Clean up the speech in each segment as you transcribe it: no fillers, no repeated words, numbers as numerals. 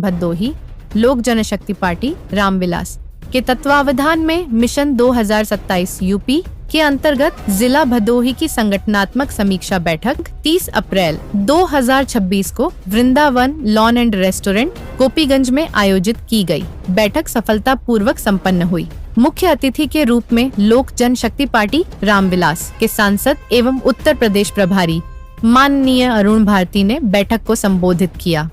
भदोही लोक जनशक्ति पार्टी रामविलास के तत्वावधान में मिशन 2027 यूपी के अंतर्गत जिला भदोही की संगठनात्मक समीक्षा बैठक 30 अप्रैल 2026 को Vrindavan lawn and restaurant Gopiganj में आयोजित की गई। बैठक सफलतापूर्वक संपन्न हुई। मुख्य अतिथि के रूप में लोक जनशक्ति पार्टी रामविलास के सांसद एवं उत्तर प्रदेश प्रभारी माननीय अरुण भारती ने बैठक को संबोधित किया।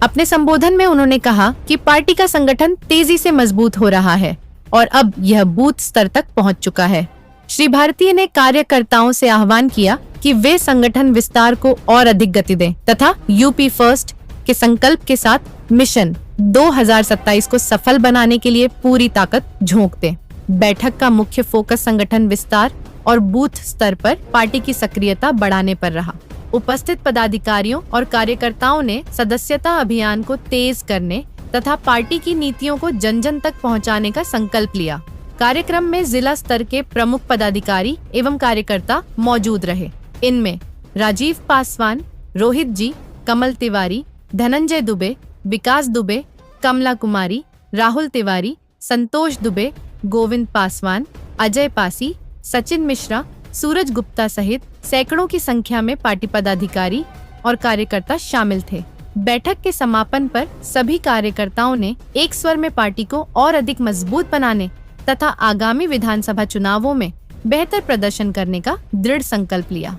अपने संबोधन में उन्होंने कहा कि पार्टी का संगठन तेजी से मजबूत हो रहा है और अब यह बूथ स्तर तक पहुंच चुका है। श्री भारती ने कार्यकर्ताओं से आह्वान किया कि वे संगठन विस्तार को और अधिक गति दें तथा यूपी फर्स्ट के संकल्प के साथ मिशन 2027 को सफल बनाने के लिए पूरी ताकत झोंक दें। बैठक का मुख्य फोकस संगठन विस्तार और बूथ स्तर पर पार्टी की सक्रियता बढ़ाने पर रहा। उपस्थित पदाधिकारियों और कार्यकर्ताओं ने सदस्यता अभियान को तेज करने तथा पार्टी की नीतियों को जन जन तक पहुंचाने का संकल्प लिया। कार्यक्रम में जिला स्तर के प्रमुख पदाधिकारी एवं कार्यकर्ता मौजूद रहे। इनमें राजीव पासवान, रोहित जी, कमल तिवारी, धनंजय दुबे, विकास दुबे, कमला कुमारी, राहुल तिवारी, संतोष दुबे, गोविंद पासवान, अजय पासी, सचिन मिश्रा, सूरज गुप्ता सहित सैकड़ों की संख्या में पार्टी पदाधिकारी और कार्यकर्ता शामिल थे। बैठक के समापन पर सभी कार्यकर्ताओं ने एक स्वर में पार्टी को और अधिक मजबूत बनाने तथा आगामी विधानसभा चुनावों में बेहतर प्रदर्शन करने का दृढ़ संकल्प लिया।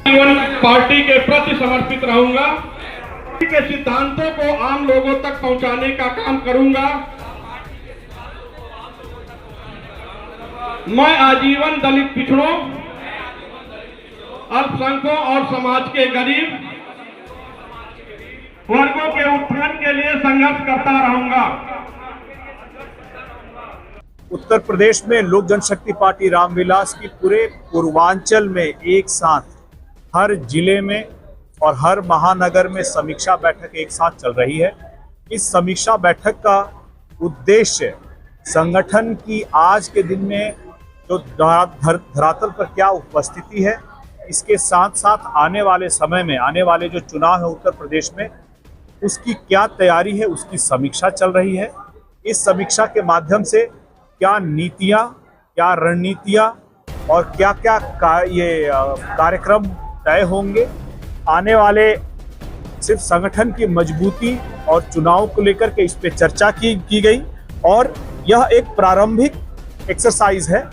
पार्टी के प्रति समर्पित रहूंगा, पार्टी के सिद्धांतों को आम लोगों तक पहुंचाने का काम करूंगा। मैं आजीवन दलित पिछड़ों, अल्पसंख्यकों और समाज के गरीब वर्गों के उत्थान के लिए संघर्ष करता रहूंगा। उत्तर प्रदेश में लोक जनशक्ति पार्टी रामविलास की पूरे पूर्वांचल में एक साथ हर जिले में और हर महानगर में समीक्षा बैठक एक साथ चल रही है। इस समीक्षा बैठक का उद्देश्य संगठन की आज के दिन में जो धरातल पर क्या उपस्थिति है, इसके साथ साथ आने वाले समय में आने वाले जो चुनाव है उत्तर प्रदेश में उसकी क्या तैयारी है, उसकी समीक्षा चल रही है। इस समीक्षा के माध्यम से क्या नीतियां, क्या रणनीतियां और क्या क्या कार्यक्रम तय होंगे, आने वाले सिर्फ संगठन की मजबूती और चुनाव को लेकर के इस पे चर्चा की गई और यह एक प्रारंभिक एक्सरसाइज है।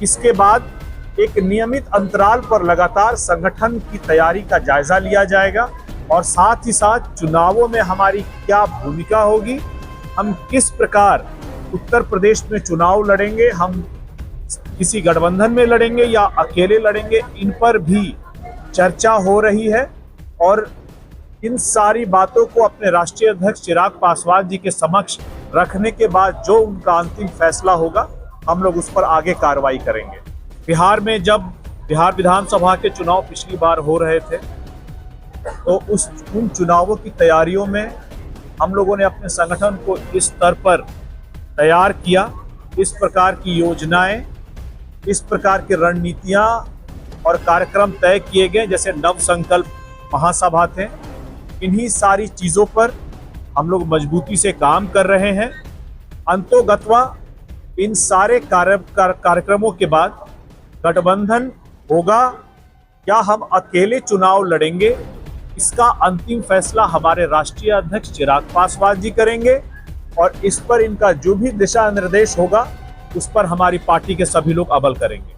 इसके बाद एक नियमित अंतराल पर लगातार संगठन की तैयारी का जायजा लिया जाएगा और साथ ही साथ चुनावों में हमारी क्या भूमिका होगी, हम किस प्रकार उत्तर प्रदेश में चुनाव लड़ेंगे, हम किसी गठबंधन में लड़ेंगे या अकेले लड़ेंगे, इन पर भी चर्चा हो रही है। और इन सारी बातों को अपने राष्ट्रीय अध्यक्ष चिराग पासवान जी के समक्ष रखने के बाद जो उनका अंतिम फैसला होगा, हम लोग उस पर आगे कार्रवाई करेंगे। बिहार में जब बिहार विधानसभा के चुनाव पिछली बार हो रहे थे तो उन चुनावों की तैयारियों में हम लोगों ने अपने संगठन को इस स्तर पर तैयार किया। इस प्रकार की योजनाएं, इस प्रकार की रणनीतियां और कार्यक्रम तय किए गए, जैसे नव संकल्प महासभा थे। इन्हीं सारी चीज़ों पर हम लोग मजबूती से काम कर रहे हैं। अंतोगत्वा इन सारे कार्यक्रमों के बाद गठबंधन होगा या हम अकेले चुनाव लड़ेंगे, इसका अंतिम फैसला हमारे राष्ट्रीय अध्यक्ष चिराग पासवान जी करेंगे और इस पर इनका जो भी दिशा निर्देश होगा उस पर हमारी पार्टी के सभी लोग अमल करेंगे।